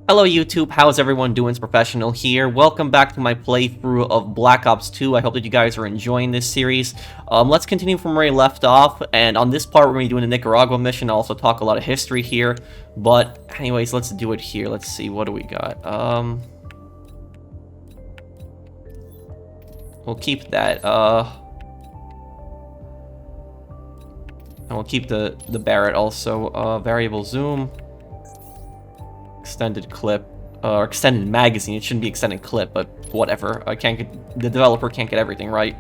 Hello YouTube, how's everyone doing? It's Professional here. Welcome back to my playthrough of Black Ops 2. I hope that you guys are enjoying this series. Let's continue from where we left off, and on this part we're going to be doing the Nicaragua mission. I'll also talk a lot of history here, but anyways, let's do it here. Let's see, what do we got? We'll keep that, and we'll keep the Barrett also. Variable zoom. Extended clip, or extended magazine. It shouldn't be extended clip, but whatever. The developer can't get everything right.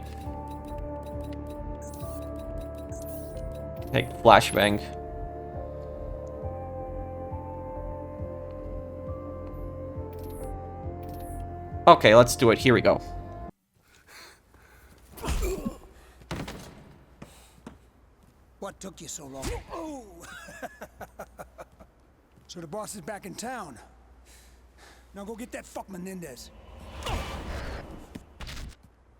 Take flashbang. Okay, let's do it. Here we go. What took you so long? Oh. So the boss is back in town. Now go get that fuck Menendez.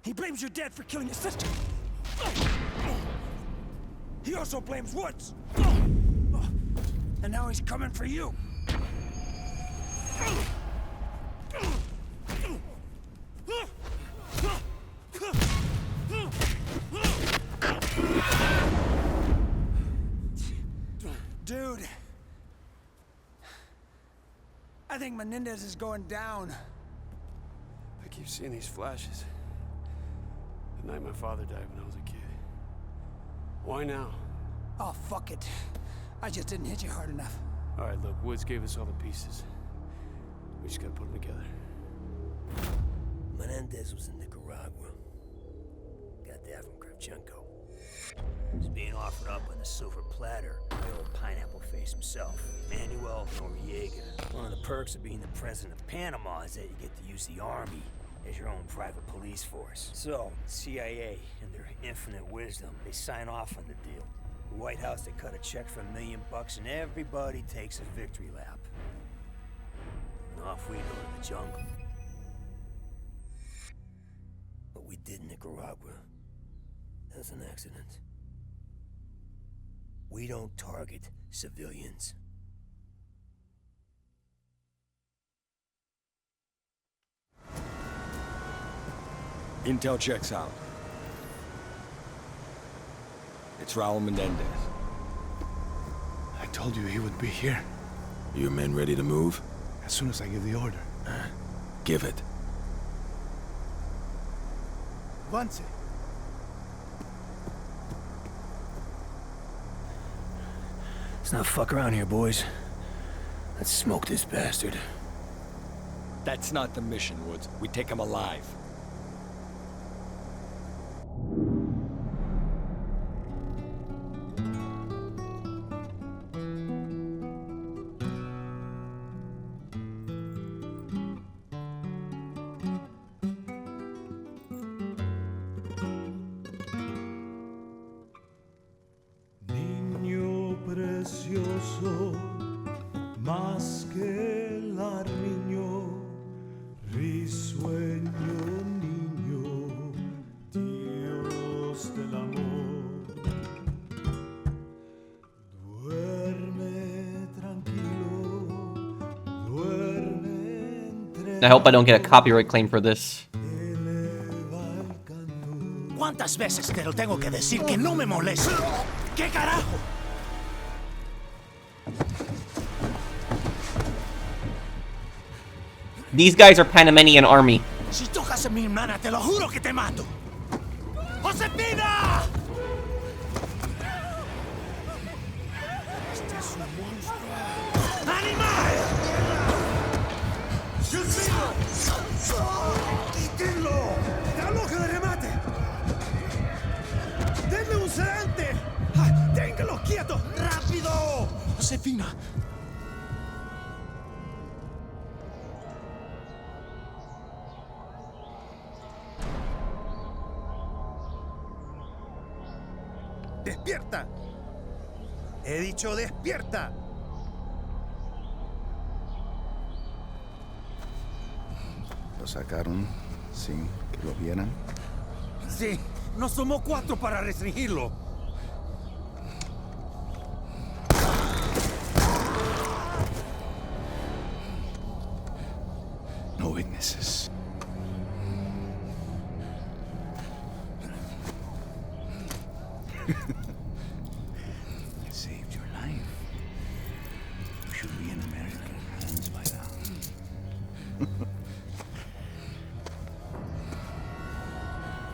He blames your dad for killing his sister. He also blames Woods. And now he's coming for you. Dude. I think Menendez is going down. I keep seeing these flashes. The night my father died when I was a kid. Why now? Oh, fuck it. I just didn't hit you hard enough. All right, look, Woods gave us all the pieces. We just gotta put them together. Menendez was in Nicaragua. Got that from Kravchenko. He's being offered up on a silver platter by old pineapple face himself, Manuel Noriega. One of the perks of being the president of Panama is that you get to use the army as your own private police force. So, CIA, in their infinite wisdom, they sign off on the deal. The White House, they cut a check for $1 million and everybody takes a victory lap. And off we go to the jungle. What we did in Nicaragua, that's an accident. We don't target civilians. Intel checks out. It's Raul Menendez. I told you he would be here. Your men ready to move? As soon as I give the order. Give it. Avance. Let's not fuck around here, boys. Let's smoke this bastard. That's not the mission, Woods. We take him alive. Precioso, más que el niño, risueño niño, Dios del amor. Duerme tranquilo, duerme entre. I hope I don't get a copyright claim for this. ¿Cuántas veces te lo tengo que decir que no me moleste? ¿Qué carajo? These guys are Panamanian army. Si tocas a mi hermana, te lo juro que te mato. ¡Josefina! Este es un monstruo. ¡Animal! ¡Dios mío! ¡Quítenlo! ¡Está loca de remate! ¡Denle un sedante! ¡Téngalo quieto! ¡Rápido! ¡Josefina! ¡Despierta! He dicho despierta. ¿Lo sacaron sin que lo vieran? Sí, nos tomó 4 para restringirlo. witnesses. I saved your life. You should be in American hands by now.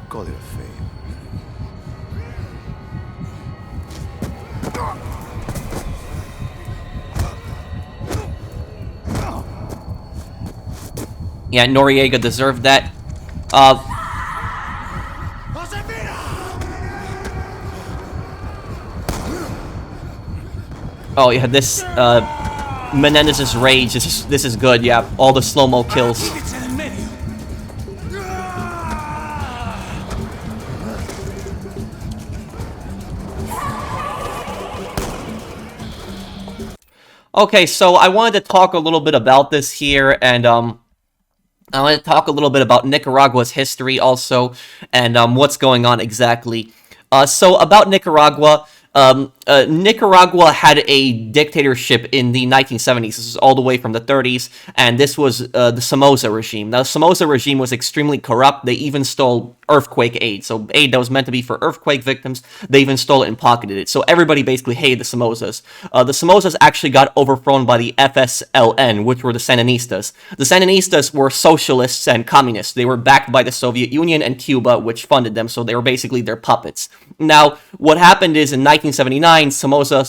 Call it a favor. Yeah, Noriega deserved that. Oh yeah, this Menendez's rage. This is good. Yeah, all the slow-mo kills. Okay, so I wanted to talk a little bit about this here, and I want to talk a little bit about Nicaragua's history also, and what's going on exactly. So about Nicaragua, Nicaragua had a dictatorship in the 1970s. This is all the way from the 30s, and this was the Somoza regime. Now, the Somoza regime was extremely corrupt. They even stole earthquake aid. So aid that was meant to be for earthquake victims, they even stole it and pocketed it. So everybody basically hated the Somozas. The Somozas actually got overthrown by the FSLN, which were the Sandinistas. The Sandinistas were socialists and communists. They were backed by the Soviet Union and Cuba, which funded them, so they were basically their puppets. Now, what happened is in 1979, Somoza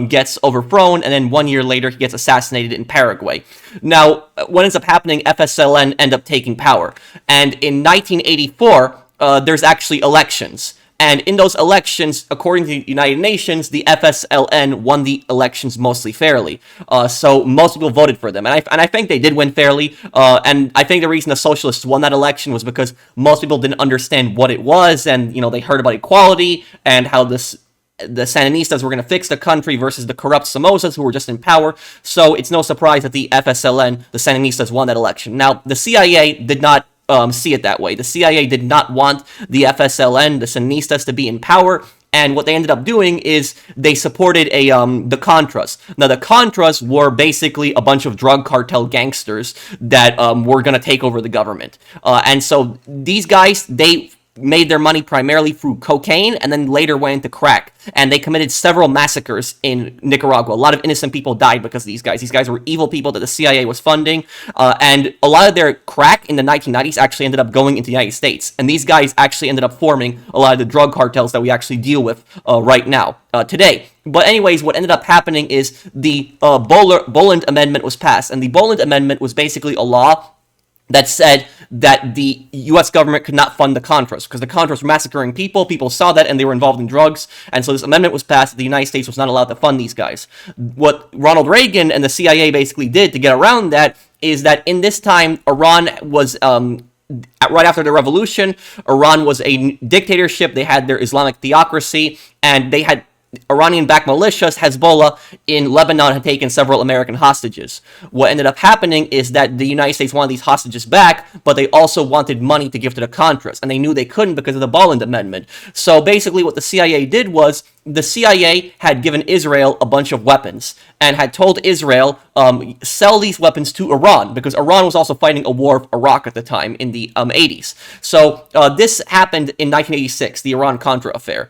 gets overthrown, and then 1 year later, he gets assassinated in Paraguay. Now, what ends up happening, FSLN end up taking power. And in 1984, there's actually elections. And in those elections, according to the United Nations, the FSLN won the elections mostly fairly. So most people voted for them. And I think they did win fairly. And I think the reason the socialists won that election was because most people didn't understand what it was. And, you know, they heard about equality and how the Sandinistas were going to fix the country versus the corrupt Somozas who were just in power. So it's no surprise that the FSLN, the Sandinistas, won that election. Now, the CIA did not see it that way. The CIA did not want the FSLN, the Sandinistas, to be in power, and what they ended up doing is they supported the Contras. Now, the Contras were basically a bunch of drug cartel gangsters that were going to take over the government. And so these guys, they made their money primarily through cocaine and then later went into crack. And they committed several massacres in Nicaragua. A lot of innocent people died because of these guys. These guys were evil people that the CIA was funding. And a lot of their crack in the 1990s actually ended up going into the United States. And these guys actually ended up forming a lot of the drug cartels that we actually deal with right now, today. But anyways, what ended up happening is the Boland Amendment was passed. And the Boland Amendment was basically a law that said that the U.S. government could not fund the Contras because the Contras were massacring people. People saw that and they were involved in drugs. And so this amendment was passed that the United States was not allowed to fund these guys. What Ronald Reagan and the CIA basically did to get around that is that in this time, Iran was right after the revolution, Iran was a dictatorship. They had their Islamic theocracy and they had Iranian-backed militias. Hezbollah in Lebanon had taken several American hostages. What ended up happening is that the United States wanted these hostages back, but they also wanted money to give to the Contras, and they knew they couldn't because of the Boland Amendment. So basically what the CIA did was, the CIA had given Israel a bunch of weapons, and had told Israel, sell these weapons to Iran, because Iran was also fighting a war of Iraq at the time in the 80s. So this happened in 1986, the Iran-Contra affair.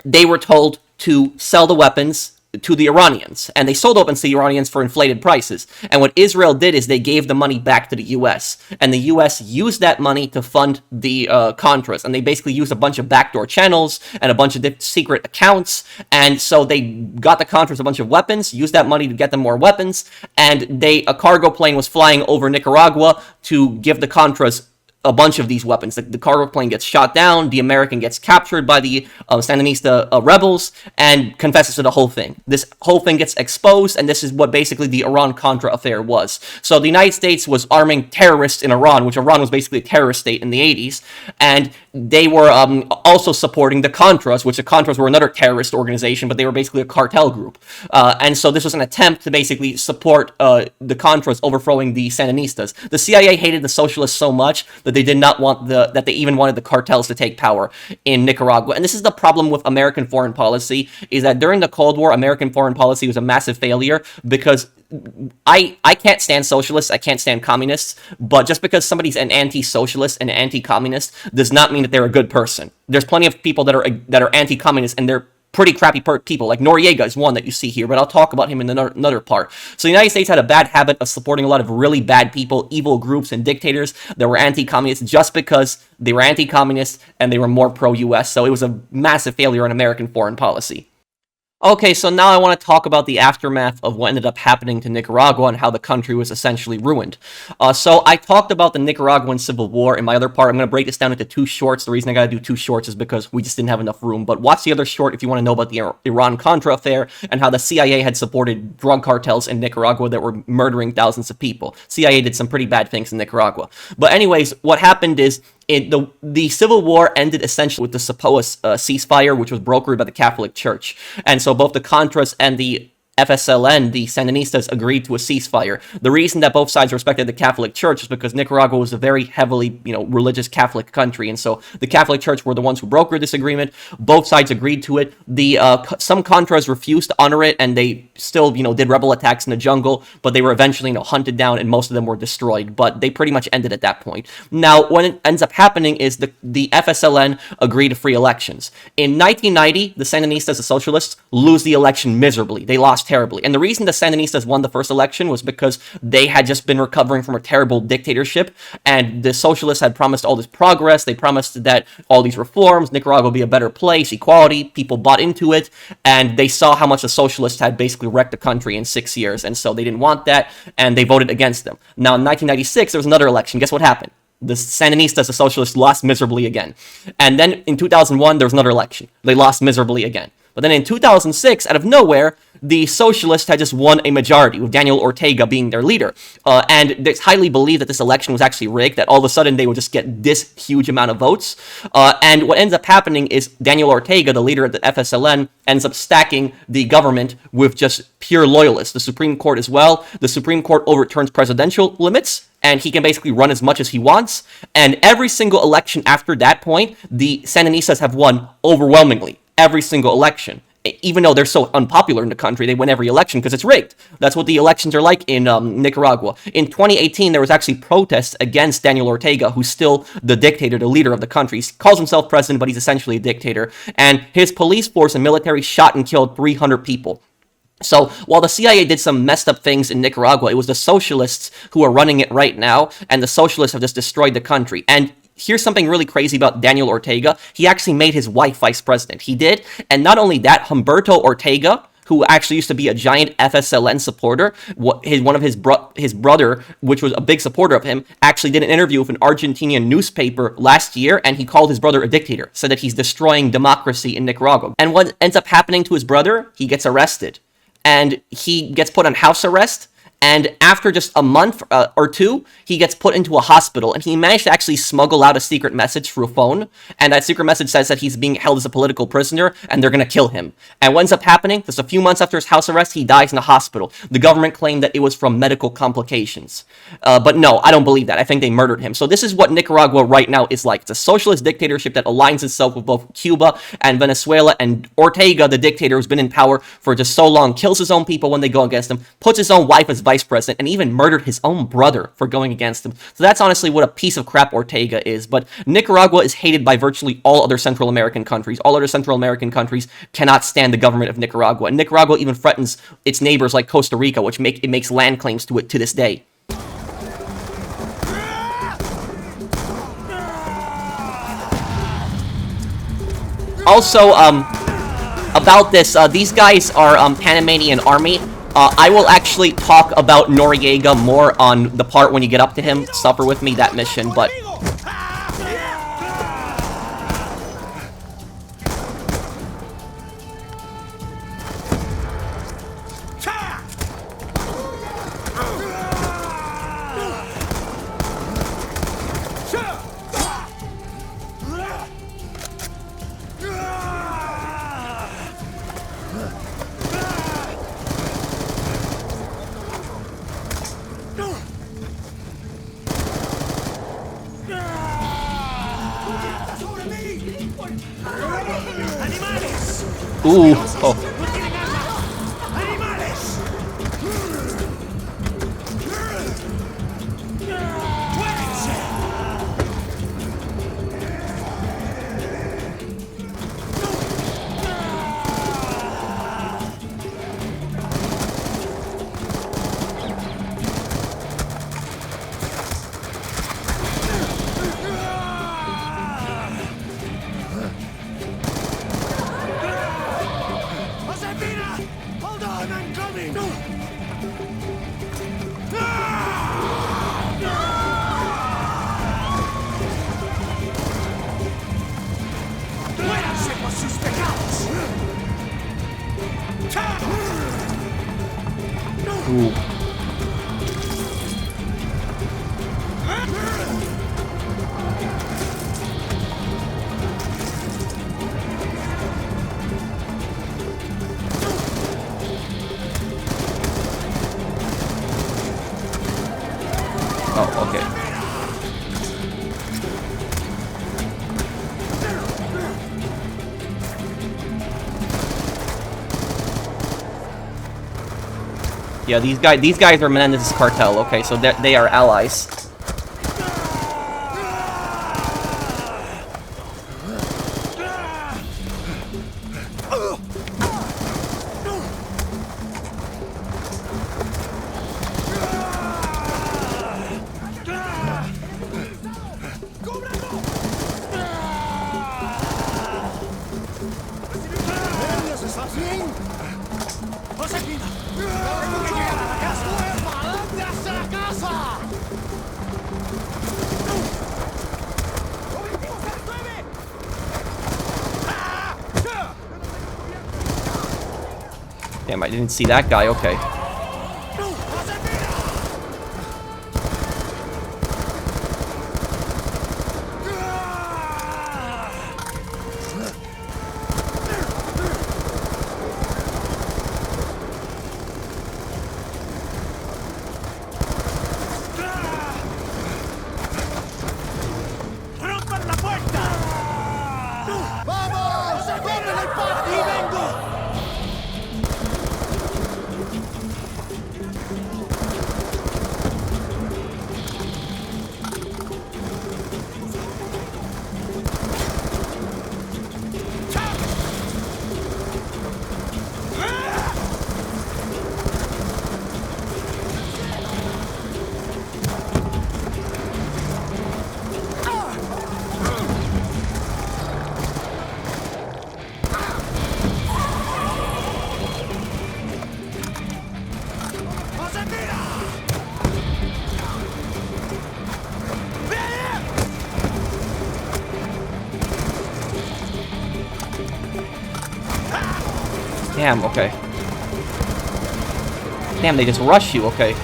They were told to sell the weapons to the Iranians, and they sold weapons to the Iranians for inflated prices. And what Israel did is they gave the money back to the U.S., and the U.S. used that money to fund the Contras, and they basically used a bunch of backdoor channels and a bunch of secret accounts, and so they got the Contras a bunch of weapons, used that money to get them more weapons, and a cargo plane was flying over Nicaragua to give the Contras a bunch of these weapons. The cargo plane gets shot down, the American gets captured by the Sandinista rebels, and confesses to the whole thing. This whole thing gets exposed, and this is what basically the Iran-Contra affair was. So the United States was arming terrorists in Iran, which Iran was basically a terrorist state in the 80s, and they were also supporting the Contras, which the Contras were another terrorist organization, but they were basically a cartel group. And so this was an attempt to basically support the Contras overthrowing the Sandinistas. The CIA hated the socialists so much that they did not want that they even wanted the cartels to take power in Nicaragua. And this is the problem with American foreign policy, is that during the Cold War, American foreign policy was a massive failure because I can't stand socialists, I can't stand communists, but just because somebody's an anti-socialist and anti-communist does not mean that they're a good person. There's plenty of people that are anti-communist and they're pretty crappy people. Like Noriega is one that you see here, but I'll talk about him in another part. So the United States had a bad habit of supporting a lot of really bad people, evil groups and dictators that were anti-communist just because they were anti-communist and they were more pro-US. So it was a massive failure in American foreign policy. Okay, so now I want to talk about the aftermath of what ended up happening to Nicaragua and how the country was essentially ruined. So I talked about the Nicaraguan Civil War in my other part. I'm going to break this down into 2 shorts. The reason I got to do 2 shorts is because we just didn't have enough room. But watch the other short if you want to know about the Iran-Contra affair and how the CIA had supported drug cartels in Nicaragua that were murdering thousands of people. CIA did some pretty bad things in Nicaragua. But anyways, what happened is the Civil War ended essentially with the supposed ceasefire, which was brokered by the Catholic Church. And so both the Contras and the FSLN, the Sandinistas, agreed to a ceasefire. The reason that both sides respected the Catholic Church is because Nicaragua was a very heavily, religious Catholic country, and so the Catholic Church were the ones who brokered this agreement. Both sides agreed to it. Some Contras refused to honor it, and they still, did rebel attacks in the jungle, but they were eventually, hunted down, and most of them were destroyed. But they pretty much ended at that point. Now, what it ends up happening is the FSLN agreed to free elections. In 1990, the Sandinistas, the socialists, lose the election miserably. They lost terribly. And the reason the Sandinistas won the first election was because they had just been recovering from a terrible dictatorship, and the socialists had promised all this progress. They promised that all these reforms, Nicaragua would be a better place, equality, people bought into it, and they saw how much the socialists had basically wrecked the country in 6 years, and so they didn't want that, and they voted against them. Now, in 1996, there was another election. Guess what happened? The Sandinistas, the socialists, lost miserably again. And then in 2001, there was another election. They lost miserably again. But then in 2006, out of nowhere, the socialists had just won a majority, with Daniel Ortega being their leader. And it's highly believed that this election was actually rigged, that all of a sudden they would just get this huge amount of votes. And what ends up happening is Daniel Ortega, the leader of the FSLN, ends up stacking the government with just pure loyalists. The Supreme Court as well. The Supreme Court overturns presidential limits, and he can basically run as much as he wants. And every single election after that point, the Sandinistas have won overwhelmingly. Every single election. Even though they're so unpopular in the country, they win every election because it's rigged. That's what the elections are like in Nicaragua. In 2018, there was actually protests against Daniel Ortega, who's still the dictator, the leader of the country. He calls himself president, but he's essentially a dictator. And his police force and military shot and killed 300 people. So, while the CIA did some messed up things in Nicaragua, it was the socialists who are running it right now, and the socialists have just destroyed the country. And here's something really crazy about Daniel Ortega. He actually made his wife vice president. He did. And not only that, Humberto Ortega, who actually used to be a giant FSLN supporter, one of his brother, which was a big supporter of him, actually did an interview with an Argentinian newspaper last year, and he called his brother a dictator, said that he's destroying democracy in Nicaragua. And what ends up happening to his brother? He gets arrested. And he gets put on house arrest. And after just a month or two, he gets put into a hospital, and he managed to actually smuggle out a secret message through a phone, and that secret message says that he's being held as a political prisoner, and they're going to kill him. And what ends up happening, just a few months after his house arrest, he dies in a hospital. The government claimed that it was from medical complications. But no, I don't believe that. I think they murdered him. So this is what Nicaragua right now is like. It's a socialist dictatorship that aligns itself with both Cuba and Venezuela, and Ortega, the dictator who's been in power for just so long, kills his own people when they go against him, puts his own wife as vice president, and even murdered his own brother for going against him. So that's honestly what a piece of crap Ortega is. But Nicaragua is hated by virtually all other Central American countries. All other Central American countries cannot stand the government of Nicaragua. And Nicaragua even threatens its neighbors like Costa Rica, which makes land claims to it to this day. Also, about this, these guys are Panamanian Army. I will actually talk about Noriega more on the part when you get up to him. Suffer with me, that mission, but... Ooh. Oh. Hold on, I'm coming! ¡Muéranse por sus pecados! Ooh. Oh, okay. Yeah, these guys are Menendez's cartel. Okay, so they are allies. ¿Menendez, estás bien? ¡Josefina! ¡Tengo que llegar a la casa! ¡Adelante hacia la casa! ¡Objetivo se resuelve! Damn, I didn't see that guy. Okay. ¡Rompan la puerta! ¡Vamos! ¡Corren el patio! ¡Y vengo! Damn, okay. Damn, they just rush you, okay.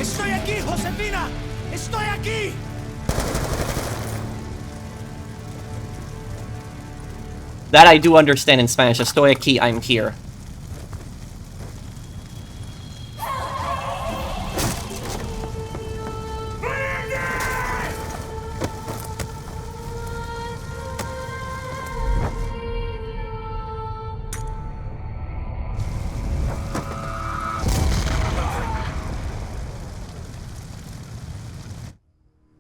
¡Estoy aquí, Josefina! ¡Estoy aquí! That I do understand in Spanish. Estoy aquí, I'm here.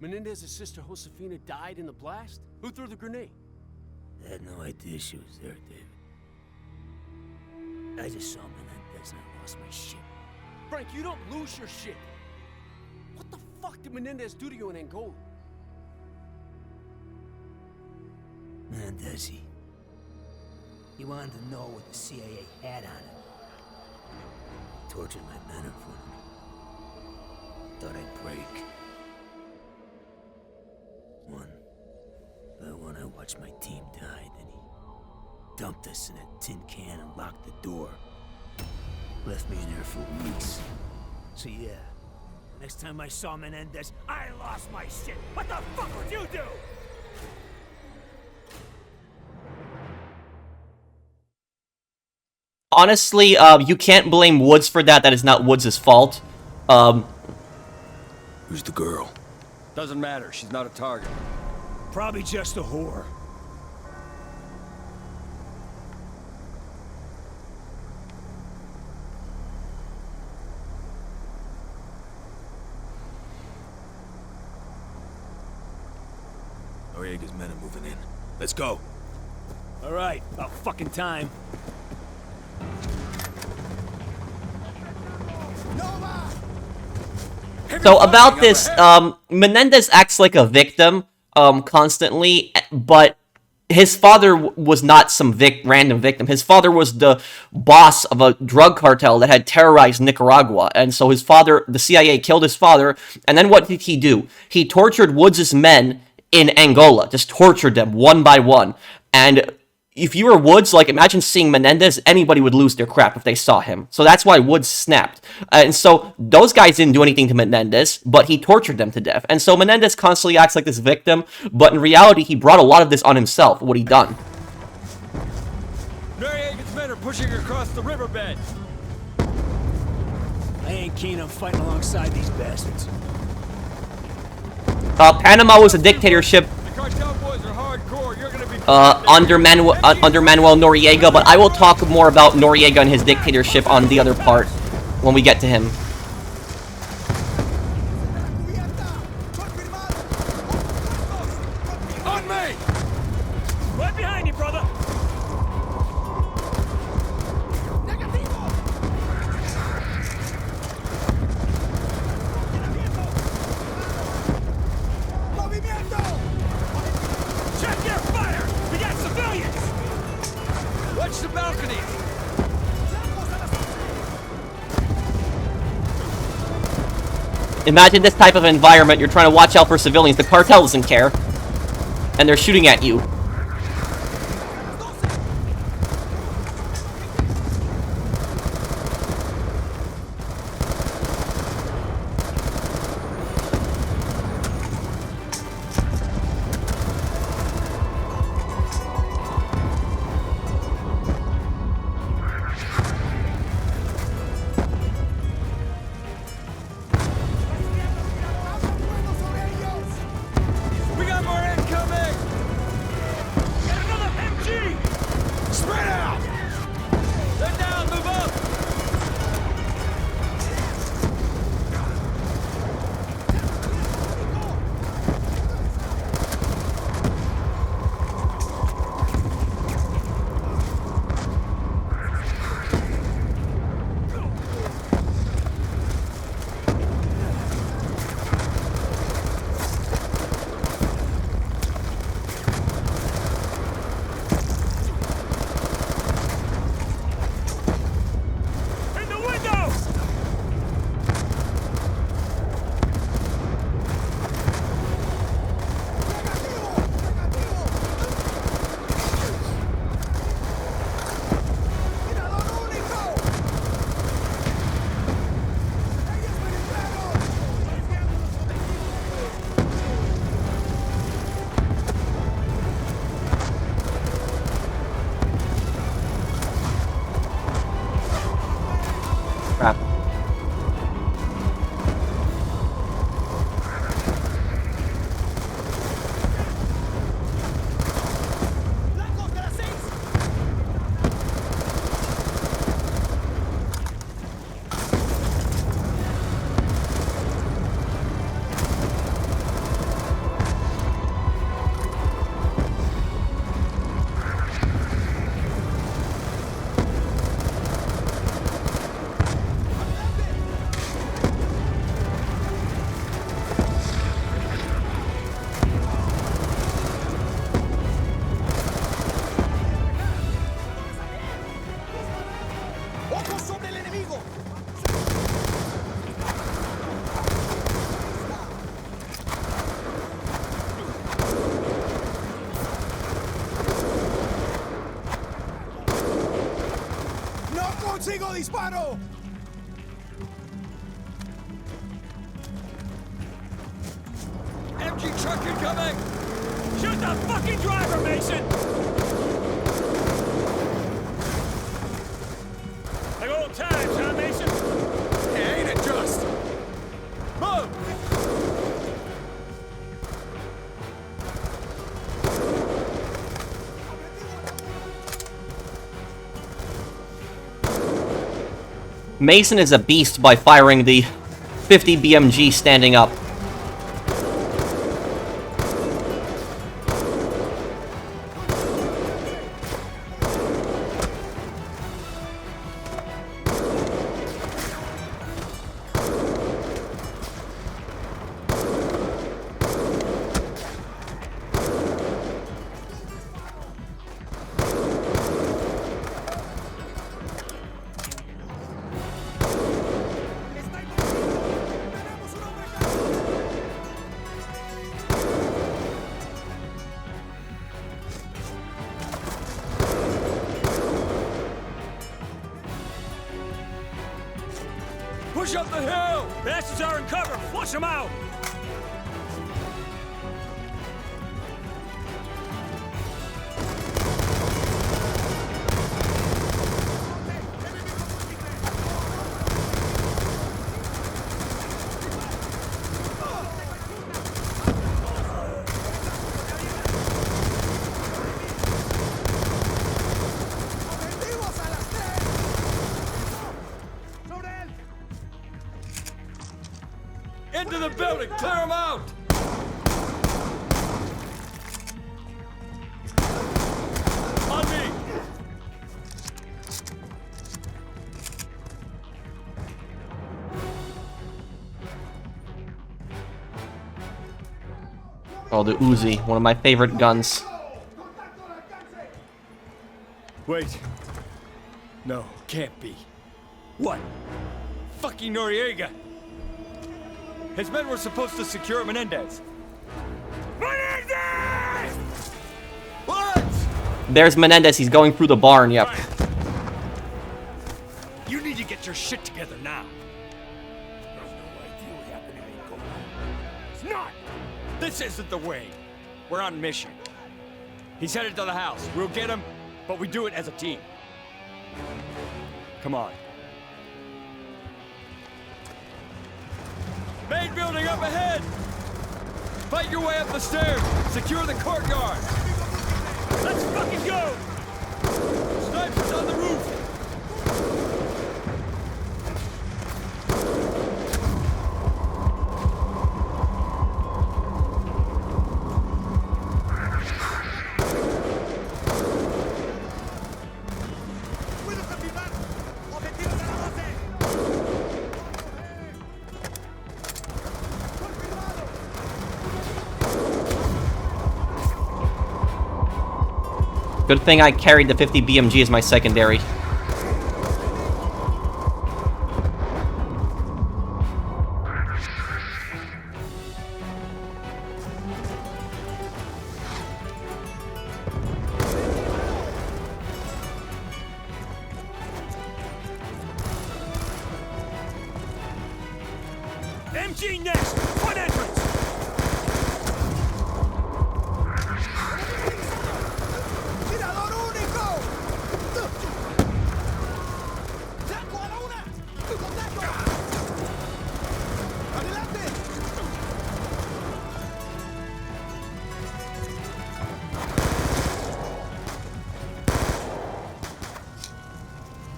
Menendez's sister Josefina died in the blast? Who threw the grenade? I had no idea she was there, David. I just saw Menendez and I lost my shit. Frank, you don't lose your shit. What the fuck did Menendez do to you in Angola? Menendez, he wanted to know what the CIA had on him. Tortured my men in front of me. Thought I'd break. One by one, I watched my team die, then dumped us in a tin can and locked the door. Left me in there for weeks. So yeah, next time I saw Menendez, I lost my shit. What the fuck would you do? Honestly, you can't blame Woods for that. That is not Woods' fault. Who's the girl? Doesn't matter. She's not a target. Probably just a whore. Noriega's men are moving in. Let's go. All right, about fucking time. So about this, Menendez acts like a victim, constantly, but his father was not some random victim. His father was the boss of a drug cartel that had terrorized Nicaragua, and so his father, the CIA, killed his father, and then what did he do? He tortured Woods' men in Angola, just tortured them one by one, and if you were Woods, like, imagine seeing Menendez, anybody would lose their crap if they saw him. So that's why Woods snapped. And so those guys didn't do anything to Menendez, but he tortured them to death. And so Menendez constantly acts like this victim, but in reality, he brought a lot of this on himself, what he done. Noriega's men are pushing across the riverbed. I ain't keen on fighting alongside these bastards. Panama was a dictatorship The cartel boys are hardcore. You're gonna be under Manuel Noriega, but I will talk more about Noriega and his dictatorship on the other part when we get to him. on me. Right behind you, brother! Check your fire. We got civilians. Watch the balcony. Imagine this type of environment, you're trying to watch out for civilians, the cartel doesn't care, and they're shooting at you. We got more incoming. disparo! MG truck incoming! Shoot the fucking driver, Mason! Like old times, huh, Mason? Yeah, ain't it just? Move! Mason is a beast by firing the 50 BMG standing up. Push up the hill! Bastards are in cover! Flush them out! Into the building! Clear them out! On me! Oh, the Uzi, one of my favorite guns. Wait. No, can't be. What? Fucking Noriega! His men were supposed to secure Menendez. Menendez! What? There's Menendez, he's going through the barn, yep. You need to get your shit together now. It's not! This isn't the way. We're on mission. He's headed to the house. We'll get him, but we do it as a team. Come on. Main building up ahead! Fight your way up the stairs! Secure the courtyard! Let's fucking go! Snipers on the roof! Good thing I carried the 50 BMG as my secondary. MG next! Front entrance! ¡Tirador único! ¡Saco a la una! ¡Contacto! ¡Adelante!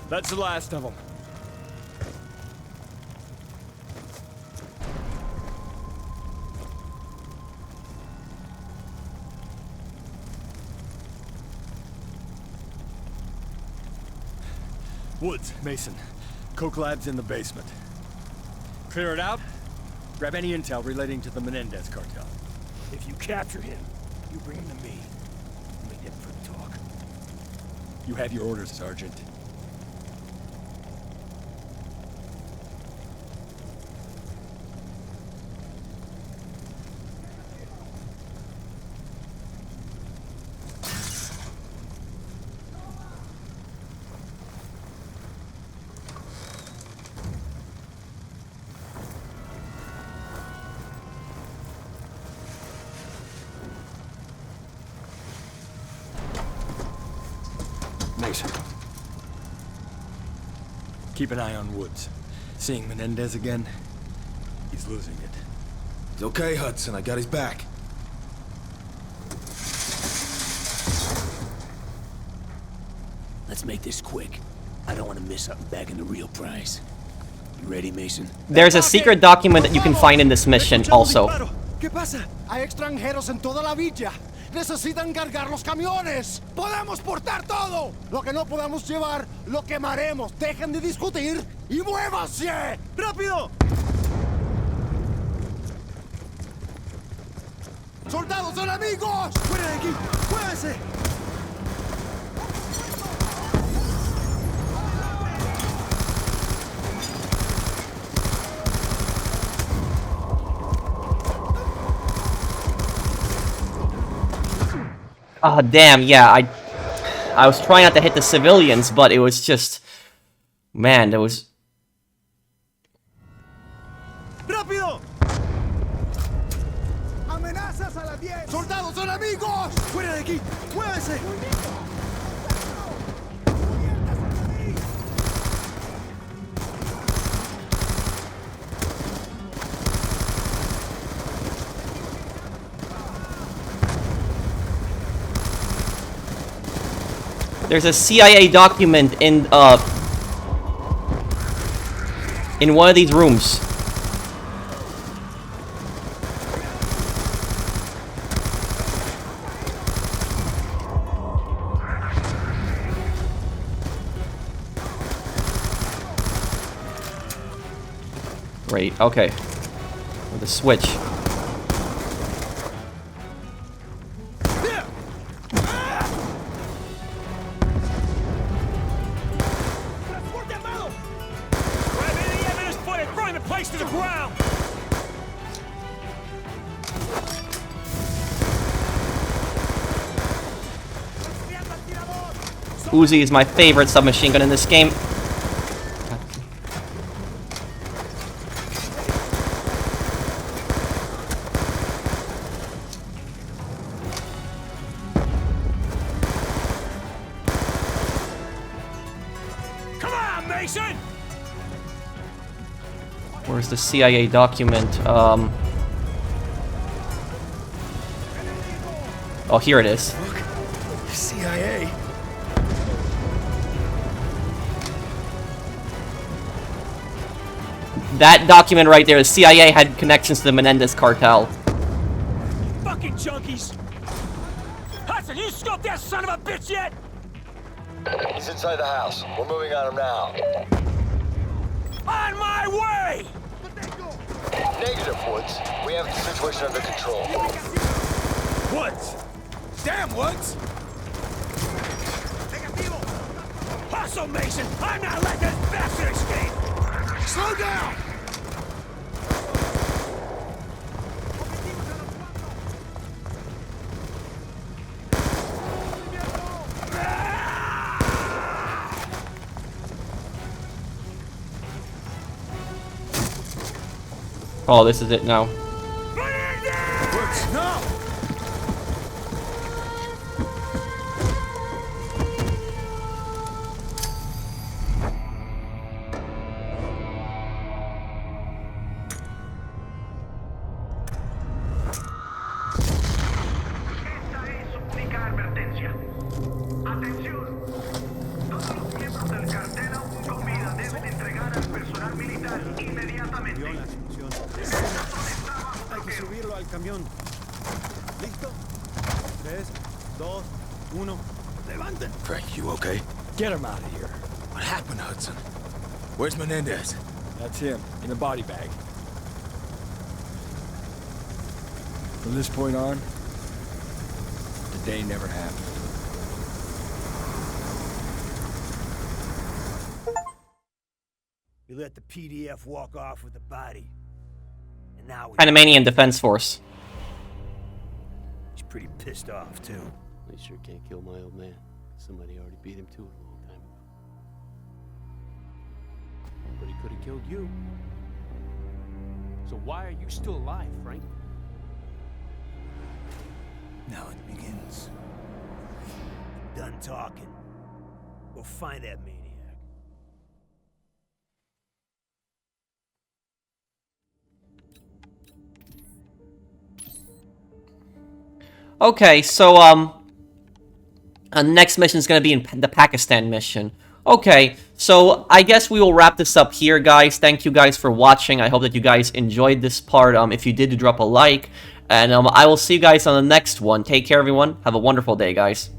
That's the last of them. Woods, Mason. Coke Lab's in the basement. Clear it out. Grab any intel relating to the Menendez cartel. If you capture him, you bring him to me. Make him for talk. You have your orders, Sergeant. Keep an eye on Woods. Seeing Menendez again, he's losing it. He's okay, Hudson. I got his back. Let's make this quick. I don't want to miss out back in the real prize. You ready, Mason? There's a secret document that you can find in this mission also. ¿Qué pasa? Hay extranjeros en toda la villa. Necesitan cargar los camiones. Podemos portar todo. Lo que no podamos llevar, lo quemaremos. Dejen de discutir y muévanse. ¡Rápido! ¡Soldados enemigos! ¡Fuera de aquí! ¡Muévanse! Ah, damn, yeah, I was trying not to hit the civilians, but it was just... Man, there was... ¡Rápido! ¡Amenazas a la 10! ¡Soldados enemigos! ¡Fuera de aquí! ¡Muévanse! There's a CIA document in one of these rooms. Great, okay. With the switch. Uzi is my favorite submachine gun in this game. Come on, Mason! Where's the CIA document? Oh, here it is. Look, CIA. That document right there, the CIA had connections to the Menendez cartel. Fucking junkies! Hudson, you scoped that son of a bitch yet? He's inside the house. We're moving on him now. On my way! Negative, Woods. We have the situation under control. Woods! Damn, Woods! Hustle, Mason! I'm not letting this bastard escape! Slow down! Oh, this is it now. Woods, no! Hay que subirlo al camión. ¿Listo? 3, 2, 1. ¡Levanten! Frank, you okay? Get him out of here. What happened, Hudson? Where's Menendez? That's him, in a body bag. From this point on, the day never happened. We let the PDF walk off with the body. And now we... Panamanian Defense Force. He's pretty pissed off, too. They sure can't kill my old man. Somebody already beat him to it a long time ago. But he could have killed you. So why are you still alive, Frank? Now it begins. Done talking. Go find that maniac. Okay, so, next mission is going to be in the Pakistan mission. Okay, so I guess we will wrap this up here, guys. Thank you guys for watching. I hope that you guys enjoyed this part. If you did, drop a like. And I will see you guys on the next one. Take care, everyone. Have a wonderful day, guys.